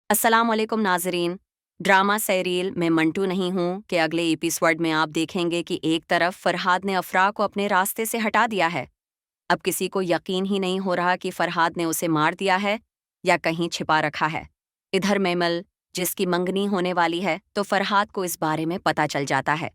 अस्सलाम वालेकुम नाजरीन। ड्रामा सीरियल मैं मंटू नहीं हूँ के अगले एपिसोड में आप देखेंगे कि एक तरफ फरहाद ने अफरा को अपने रास्ते से हटा दिया है। अब किसी को यकीन ही नहीं हो रहा कि फरहाद ने उसे मार दिया है या कहीं छिपा रखा है। इधर मेमल, जिसकी मंगनी होने वाली है, तो फरहाद को इस बारे में पता चल जाता है।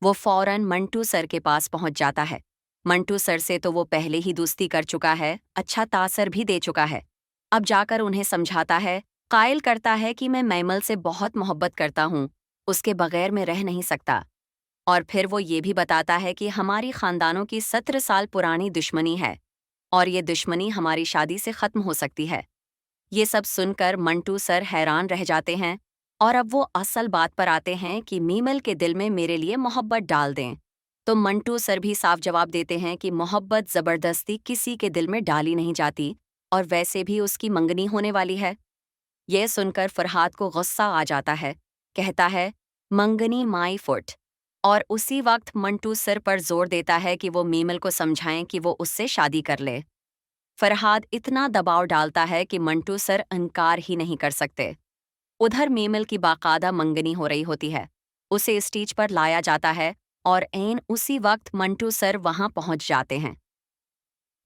वो फौरन मंटू सर के पास पहुंच जाता है। मंटू सर से तो वो पहले ही दोस्ती कर चुका है, अच्छा तासर भी दे चुका है। अब जाकर उन्हें समझाता है, कायल करता है कि मैं मैमल से बहुत मोहब्बत करता हूँ, उसके बगैर मैं रह नहीं सकता। और फिर वो ये भी बताता है कि हमारी खानदानों की 17 साल पुरानी दुश्मनी है और ये दुश्मनी हमारी शादी से खत्म हो सकती है। ये सब सुनकर मंटू सर हैरान रह जाते हैं और अब वो असल बात पर आते हैं कि मीमल के दिल में मेरे लिए मोहब्बत डाल दें। तो मंटू सर भी साफ जवाब देते हैं कि मोहब्बत जबरदस्ती किसी के दिल में डाली नहीं जाती और वैसे भी उसकी मंगनी होने वाली है। यह सुनकर फरहाद को गुस्सा आ जाता है। कहता है, मंगनी माई फुट। और उसी वक्त मंटू सर पर जोर देता है कि वो मीमल को समझाएं कि वो उससे शादी कर ले। फरहाद इतना दबाव डालता है कि मंटू सर इनकार ही नहीं कर सकते। उधर मीमल की बाकायदा मंगनी हो रही होती है। उसे स्टेज पर लाया जाता है और ऐन उसी वक्त मंटू सर वहां पहुंच जाते हैं।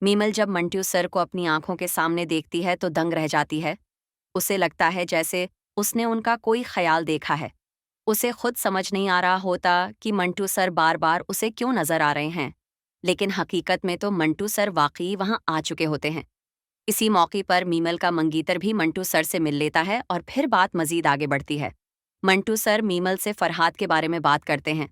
मीमल जब मंटू सर को अपनी आंखों के सामने देखती है तो दंग रह जाती है। उसे लगता है जैसे उसने उनका कोई ख्याल देखा है। उसे खुद समझ नहीं आ रहा होता कि मंटू सर बार बार उसे क्यों नजर आ रहे हैं, लेकिन हकीकत में तो मंटू सर वाकई वहां आ चुके होते हैं। इसी मौके पर मीमल का मंगीतर भी मंटू सर से मिल लेता है और फिर बात मजीद आगे बढ़ती है। मंटू सर मीमल से फरहाद के बारे में बात करते हैं।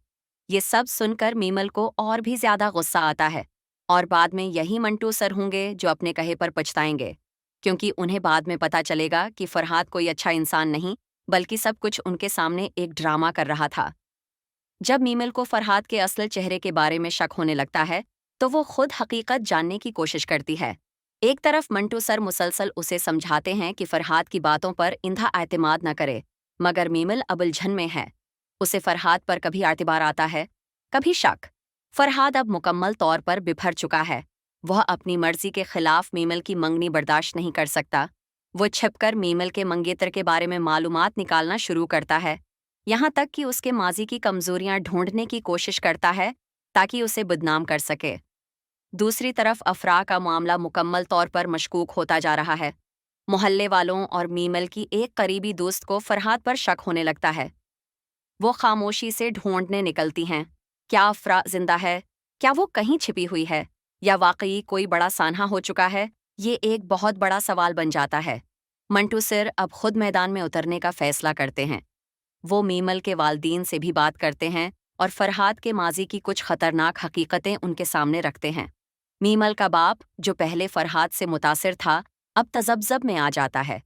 ये सब सुनकर मीमल को और भी ज्यादा गुस्सा आता है और बाद में यही मंटू सर होंगे जो अपने कहे पर पछताएंगे, क्योंकि उन्हें बाद में पता चलेगा कि फरहाद कोई अच्छा इंसान नहीं, बल्कि सब कुछ उनके सामने एक ड्रामा कर रहा था। जब मीमल को फरहाद के असल चेहरे के बारे में शक होने लगता है, तो वो खुद हकीकत जानने की कोशिश करती है। एक तरफ मंटू सर मुसलसल उसे समझाते हैं कि फरहाद की बातों पर इंधा एतमाद न करे, मगर मीमल अब उलझन में है। उसे फरहाद पर कभी एतबार आता है, कभी शक। फरहाद अब मुकम्मल तौर पर बिफर चुका है। वह अपनी मर्जी के खिलाफ मीमल की मंगनी बर्दाश्त नहीं कर सकता। वो छिपकर मीमल के मंगेतर के बारे में मालूमात निकालना शुरू करता है, यहाँ तक कि उसके माजी की कमजोरियां ढूंढने की कोशिश करता है ताकि उसे बदनाम कर सके। दूसरी तरफ अफरा का मामला मुकम्मल तौर पर मशकूक होता जा रहा है। मोहल्ले वालों और मीमल की एक करीबी दोस्त को फरहाद पर शक होने लगता है। वो खामोशी से ढूंढने निकलती हैं। क्या अफरा जिंदा है? क्या वो कहीं छिपी हुई है? या वाकई कोई बड़ा सान्हा हो चुका है? ये एक बहुत बड़ा सवाल बन जाता है। मंटू सिर अब खुद मैदान में उतरने का फैसला करते हैं। वो मीमल के वालदीन से भी बात करते हैं और फरहाद के माजी की कुछ खतरनाक हकीकतें उनके सामने रखते हैं। मीमल का बाप, जो पहले फरहाद से मुतासिर था, अब तजब्जब में आ जाता है।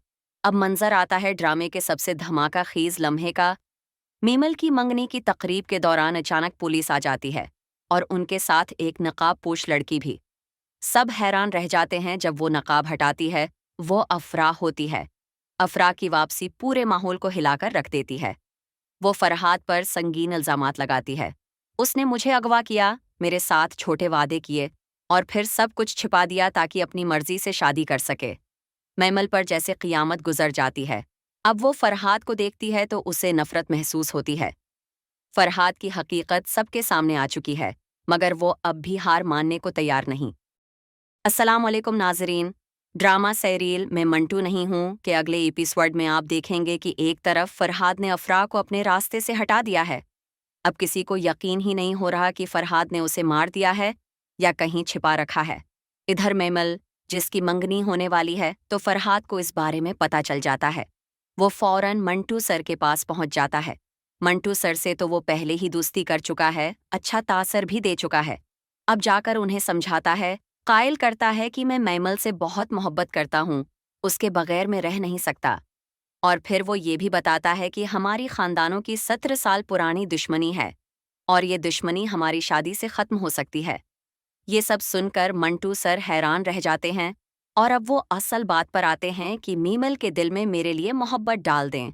अब मंजर आता है ड्रामे के सबसे धमाका खीज लम्हे का। मीमल की मंगनी की तकरीब के दौरान अचानक पुलिस आ जाती है और उनके साथ एक नकाब पोश लड़की भी। सब हैरान रह जाते हैं जब वो नकाब हटाती है। वो अफरा होती है। अफरा की वापसी पूरे माहौल को हिलाकर रख देती है। वो फरहाद पर संगीन इल्जामात लगाती है। उसने मुझे अगवा किया, मेरे साथ छोटे वादे किए और फिर सब कुछ छिपा दिया ताकि अपनी मर्जी से शादी कर सके। मैमल पर जैसे क़ियामत गुजर जाती है। अब वो फरहाद को देखती है तो उसे नफरत महसूस होती है। फरहाद की हकीकत सबके सामने आ चुकी है, मगर वो अब भी हार मानने को तैयार नहीं। अस्सलाम वालेकुम नाजरीन। ड्रामा सीरियल मैं मंटू नहीं हूँ के अगले एपिसोड में आप देखेंगे कि एक तरफ फरहाद ने अफरा को अपने रास्ते से हटा दिया है। अब किसी को यकीन ही नहीं हो रहा कि फरहाद ने उसे मार दिया है या कहीं छिपा रखा है। इधर मेमल, जिसकी मंगनी होने वाली है, तो फरहाद को इस बारे में पता चल जाता है। वो फौरन मंटू सर के पास पहुंच जाता है। मंटू सर से तो वो पहले ही दोस्ती कर चुका है, अच्छा तासर भी दे चुका है। अब जाकर उन्हें समझाता है, कायल करता है कि मैं मैमल से बहुत मोहब्बत करता हूँ, उसके बगैर मैं रह नहीं सकता। और फिर वो ये भी बताता है कि हमारी खानदानों की 17 साल पुरानी दुश्मनी है और ये दुश्मनी हमारी शादी से खत्म हो सकती है। ये सब सुनकर मंटू सर हैरान रह जाते हैं और अब वो असल बात पर आते हैं कि मीमल के दिल में मेरे लिए मोहब्बत डाल दें।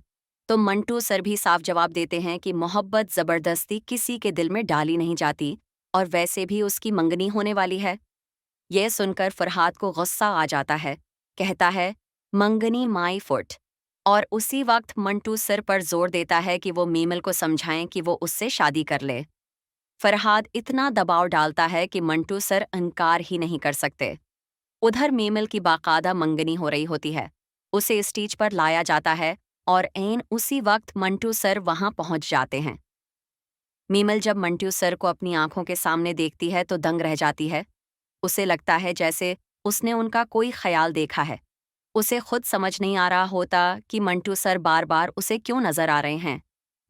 तो मंटू सर भी साफ जवाब देते हैं कि मोहब्बत जबरदस्ती किसी के दिल में डाली नहीं जाती और वैसे भी उसकी मंगनी होने वाली है। यह सुनकर फरहाद को गुस्सा आ जाता है। कहता है, मंगनी माई फुट। और उसी वक्त मंटू सर पर जोर देता है कि वो मीमल को समझाएं कि वो उससे शादी कर ले। फरहाद इतना दबाव डालता है कि मंटू सर इनकार ही नहीं कर सकते। उधर मीमल की बाकायदा मंगनी हो रही होती है। उसे स्टेज पर लाया जाता है और ऐन उसी वक्त मंटू सर वहां पहुंच जाते हैं। मीमल जब मंटू सर को अपनी आंखों के सामने देखती है तो दंग रह जाती है। उसे लगता है जैसे उसने उनका कोई ख्याल देखा है। उसे खुद समझ नहीं आ रहा होता कि मंटू सर बार बार उसे क्यों नजर आ रहे हैं,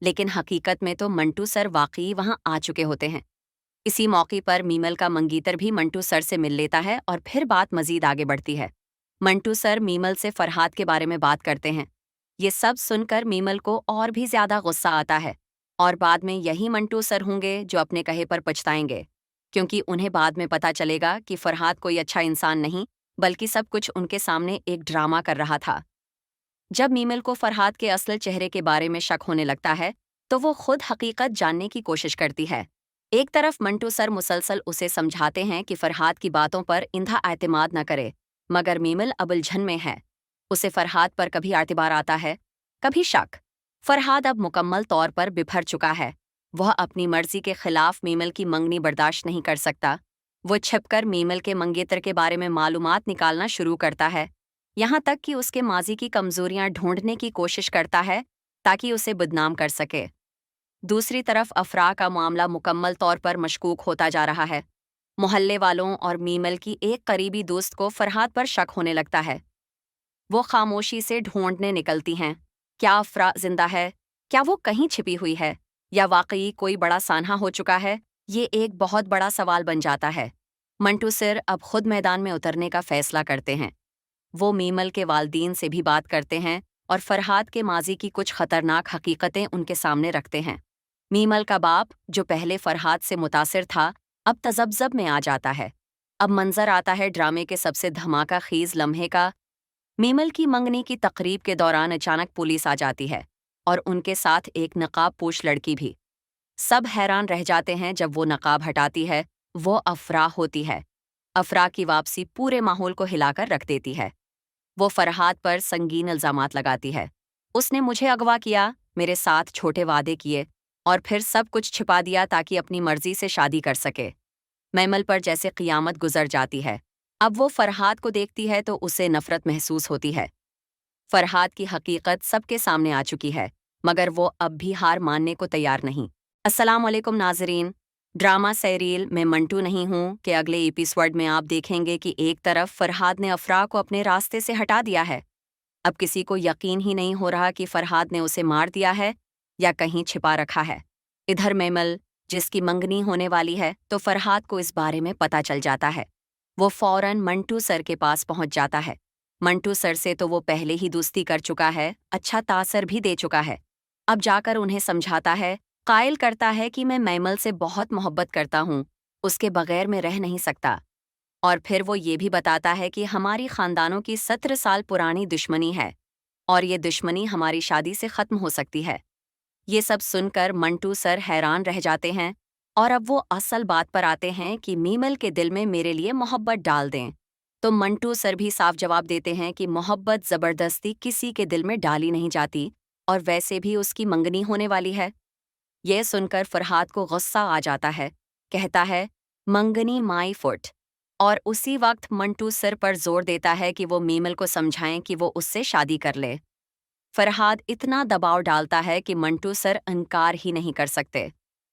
लेकिन हकीकत में तो मंटू सर वाकई वहां आ चुके होते हैं। इसी मौके पर मीमल का मंगीतर भी मंटू सर से मिल लेता है और फिर बात मजीद आगे बढ़ती है। मंटू सर मीमल से फरहाद के बारे में बात करते हैं। ये सब सुनकर मीमल को और भी ज्यादा गुस्सा आता है और बाद में यही मंटू सर होंगे जो अपने कहे पर पछताएंगे, क्योंकि उन्हें बाद में पता चलेगा कि फरहाद कोई अच्छा इंसान नहीं बल्कि सब कुछ उनके सामने एक ड्रामा कर रहा था। जब मीमल को फरहाद के असल चेहरे के बारे में शक होने लगता है तो वो खुद हकीकत जानने की कोशिश करती है। एक तरफ मंटू सर मुसलसल उसे समझाते हैं कि फरहाद की बातों पर इंधा एतमाद न करे, मगर मीमल अब उलझन में है। उसे फरहाद पर कभी एतबार आता है, कभी शक। फरहाद अब मुकम्मल तौर पर बिफर चुका है। वह अपनी मर्जी के खिलाफ मीमल की मंगनी बर्दाश्त नहीं कर सकता। वो छिपकर मीमल के मंगेतर के बारे में मालूमात निकालना शुरू करता है, यहाँ तक कि उसके माजी की कमजोरियां ढूंढने की कोशिश करता है ताकि उसे बदनाम कर सके। दूसरी तरफ अफरा का मामला मुकम्मल तौर पर मशकूक होता जा रहा है। मोहल्ले वालों और मीमल की एक करीबी दोस्त को फरहाद पर शक होने लगता है। वो खामोशी से ढूंढने निकलती हैं। क्या अफरा जिंदा है? क्या वो कहीं छिपी हुई है? या वाकई कोई बड़ा सान्हा हो चुका है? ये एक बहुत बड़ा सवाल बन जाता है। मंटू सर अब खुद मैदान में उतरने का फैसला करते हैं। वो मीमल के वालदीन से भी बात करते हैं और फरहाद के माजी की कुछ खतरनाक हकीकतें उनके सामने रखते हैं। मीमल का बाप, जो पहले फरहाद से मुतासिर था, अब तजब्जब में आ जाता है। अब मंजर आता है ड्रामे के सबसे धमाका खीज लम्हे का। मीमल की मंगनी की तकरीब के दौरान अचानक पुलिस आ जाती है और उनके साथ एक नकाब पोश लड़की भी। सब हैरान रह जाते हैं जब वो नकाब हटाती है। वो अफरा होती है। अफरा की वापसी पूरे माहौल को हिलाकर रख देती है। वो फरहाद पर संगीन इल्जामात लगाती है। उसने मुझे अगवा किया, मेरे साथ छोटे वादे किए और फिर सब कुछ छिपा दिया ताकि अपनी मर्जी से शादी कर सके। मैमल पर जैसे क़ियामत गुजर जाती है। अब वो फरहाद को देखती है तो उसे नफरत महसूस होती है। फरहाद की हकीकत सबके सामने आ चुकी है, मगर वो अब भी हार मानने को तैयार नहीं। अस्सलाम वालेकुम नाजरीन। ड्रामा सीरियल मैं मंटू नहीं हूँ कि अगले एपिसोड में आप देखेंगे कि एक तरफ फरहाद ने अफरा को अपने रास्ते से हटा दिया है। अब किसी को यकीन ही नहीं हो रहा कि फरहाद ने उसे मार दिया है या कहीं छिपा रखा है। इधर मैमल, जिसकी मंगनी होने वाली है, तो फरहाद को इस बारे में पता चल जाता है। वो फौरन मंटू सर के पास पहुंच जाता है। मंटू सर से तो वो पहले ही दोस्ती कर चुका है, अच्छा तासर भी दे चुका है। अब जाकर उन्हें समझाता है, कायल करता है कि मैं मैमल से बहुत मोहब्बत करता हूँ, उसके बगैर मैं रह नहीं सकता। और फिर वो ये भी बताता है कि हमारी खानदानों की 17 साल पुरानी दुश्मनी है और ये दुश्मनी हमारी शादी से ख़त्म हो सकती है। ये सब सुनकर मंटू सर हैरान रह जाते हैं और अब वो असल बात पर आते हैं कि मीमल के दिल में मेरे लिए मोहब्बत डाल दें। तो मंटू सर भी साफ जवाब देते हैं कि मोहब्बत ज़बरदस्ती किसी के दिल में डाली नहीं जाती और वैसे भी उसकी मंगनी होने वाली है। यह सुनकर फरहाद को गुस्सा आ जाता है। कहता है, मंगनी माई फुट। और उसी वक्त मंटू सर पर जोर देता है कि वो मीमल को समझाएं कि वो उससे शादी कर ले। फरहाद इतना दबाव डालता है कि मंटू सर इनकार ही नहीं कर सकते।